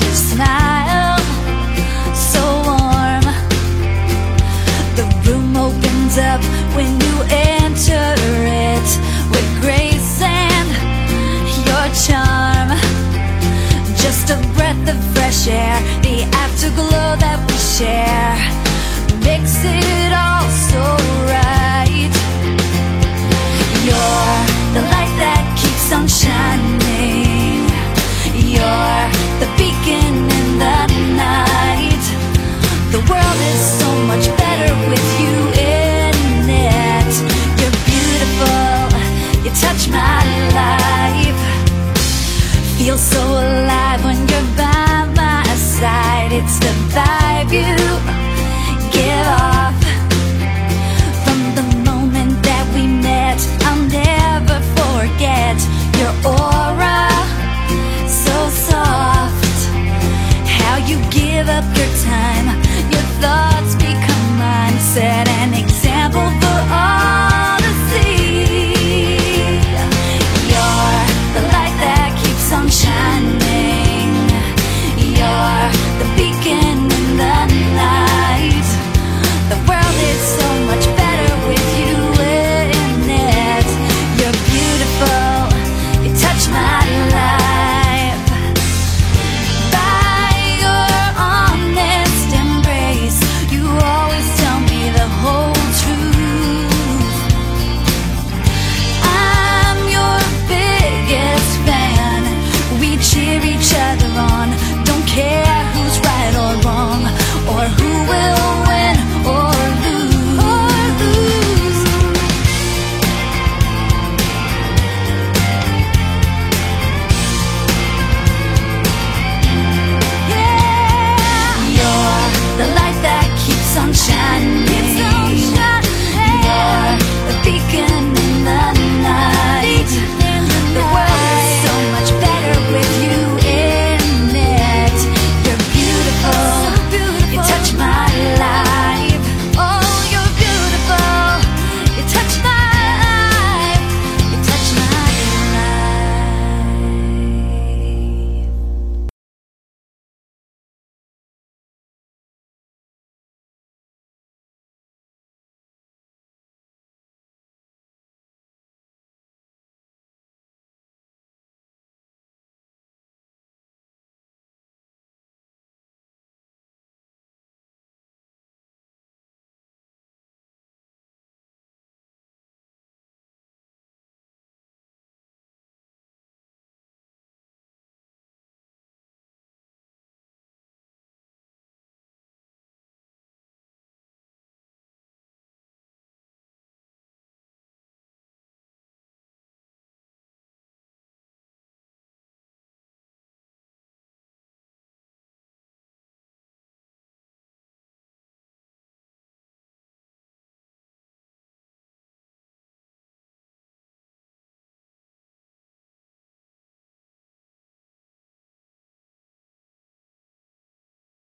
your smile, so warm. The room opens up when you enter it, with grace and your charm. Just a breath of fresh air, the afterglow that we share makes it all so right. You're the light that keeps on shining. You're the beacon in the night. The world is so much better with you in it. You're beautiful, you touch my life. Feel so alive when you're by my side. It's